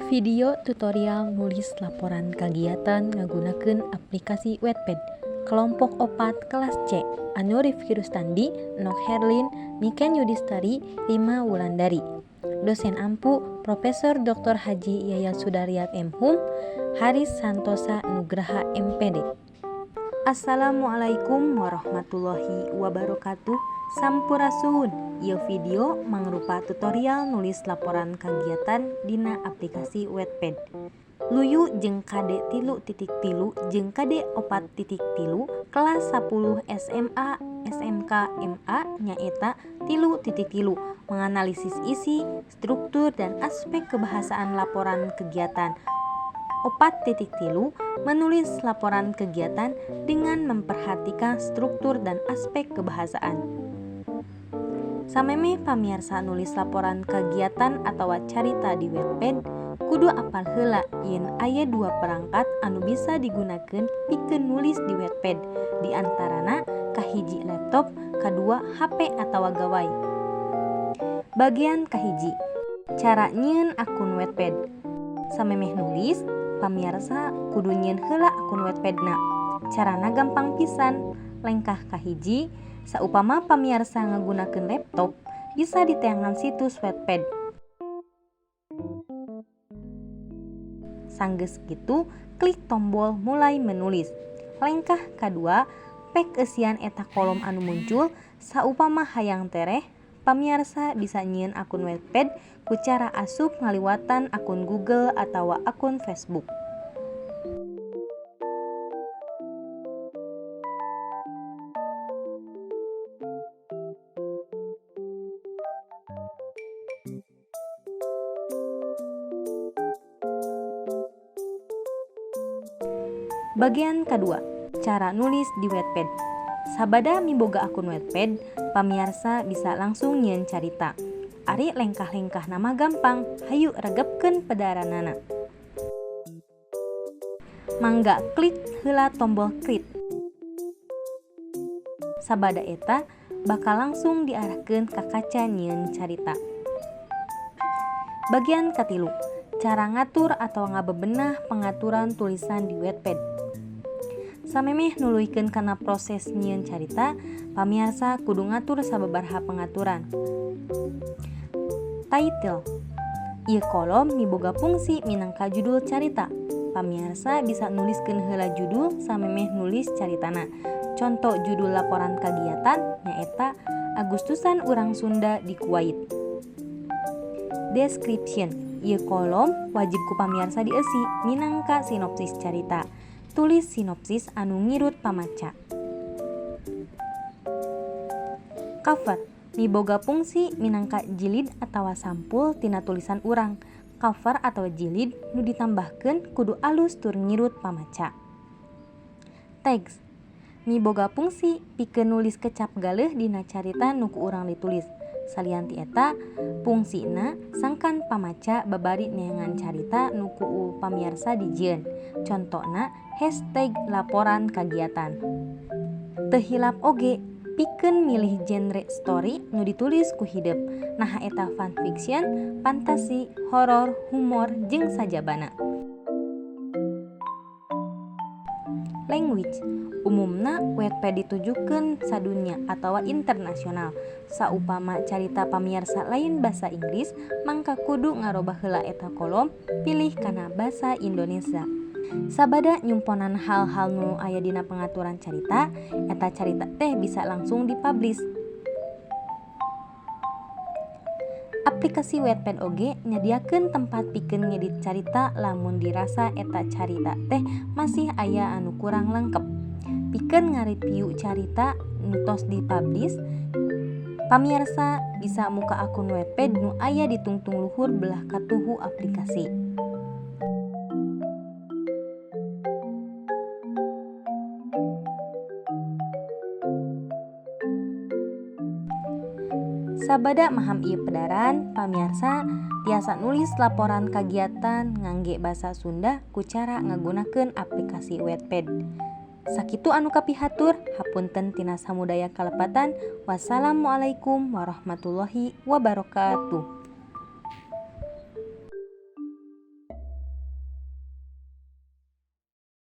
Video tutorial nulis laporan kagiatan nggunakeun aplikasi Wattpad. Kelompok 4 kelas C. Anu Rifki Rustandi, Nok Herlin, Niken Yudhistari, Rima Wulandari. Dosen ampu Profesor Dr. Haji Yayat Sudaryat M.Hum, Haris Santosa Nugraha MPD. Assalamualaikum warahmatullahi wabarakatuh. Sampurasun. Ieu video mangrupa tutorial nulis laporan kagiatan dina aplikasi Wattpad. Luyu jeung KD 3.3 jeung KD 4.3 kelas 10 SMA SMK MA nyaeta 3.3 menganalisis isi, struktur dan aspek kebahasaan laporan kegiatan. 4.3 menulis laporan kegiatan dengan memperhatikan struktur dan aspek kebahasaan. Samemeh pamirsa nulis laporan kegiatan atau carita di Wattpad, kudu apal heula yen aya 2 perangkat anu bisa digunakeun pikeun nulis di Wattpad, di antarana kahiji laptop, kadua HP atawa gawai. Bagian kahiji, cara nyieun akun Wattpad. Samemeh nulis, pamirsa kudu nyieun heula akun Wattpadna. Carana gampang pisan. Lengkah kahiji, saupama pamirsa ngagunakeun laptop, bisa diteangan situs Wattpad. Sanggeus kitu, klik tombol mulai menulis. Lengkah kadua, pek eusian eta kolom anu muncul, saupama hayang tereh, pamirsa bisa nyieun akun Wattpad ku cara asup ngaliwatan akun Google atawa akun Facebook. Bagian kedua, cara nulis di Wattpad. Sabada miboga akun Wattpad, pamirsa bisa langsung nyieun carita. Ari lengkah-lengkah nama gampang, hayu regepkeun pedaranana. Mangga klik heula tombol create. Sabada eta bakal langsung diarahkeun ka kaca nyieun carita. Bagian katilu, cara ngatur atau ngabebenah pengaturan tulisan di Wattpad. Samemeh nuluykeun kana proses nyieun carita, pamirsa kudu ngatur sababaraha pengaturan. Title. Ieu kolom miboga fungsi minangka judul carita. Pamirsa bisa nuliskeun heula judul samemeh nulis caritana. Contoh judul laporan kagiatan nyaeta Agustusan Urang Sunda di Kuwait. Description. Ieu kolom wajib ku pamirsa dieusi minangka sinopsis carita. Tulis sinopsis anu ngirut pamaca. Cover. Miboga fungsi minangka jilid atawa sampul tina tulisan urang. Cover atau jilid nu ditambahkeun kudu alus tur ngirut pamaca. Teks. Miboga fungsi pikeun nulis kecap galeuh dina carita nu ku urang ditulis. Salian ti eta, fungsina sangkan pamaca babari neangan carita nu ku pamirsa dijieun. Contona hashtag laporan kagiatan. Teu hilap oge, pikeun milih genre story nu ditulis ku hideep. Nah eta fan fiction, fantasi, horor, humor, jeung sajabana. Language. Umumna Wattpad ditujukeun sadunya atawa internasional. Saupama carita pamirsa lain basa Inggris, mangka kudu ngarobah heula eta kolom, pilih kana basa Indonesia. Sabada nyumponan hal-hal nu aya dina pengaturan carita, eta carita teh bisa langsung dipublish. Aplikasi Wattpad oge nyadiakeun tempat pikeun ngedit carita lamun dirasa eta carita teh masih aya anu kurang lengkep. Pikeun ngareview carita nu tos dipublish, pamirsa bisa muka akun Wattpad nu aya di tungtung luhur belah katuhu aplikasi. Sabada maham ieu pedaran, pamirsa tiasa nulis laporan kagiatan ngangge basa Sunda ku cara ngagunakeun aplikasi Wattpad. Sakitu anu kapihatur, hapunten tina samudaya kalepatan. Wassalamualaikum warahmatullahi wabarakatuh.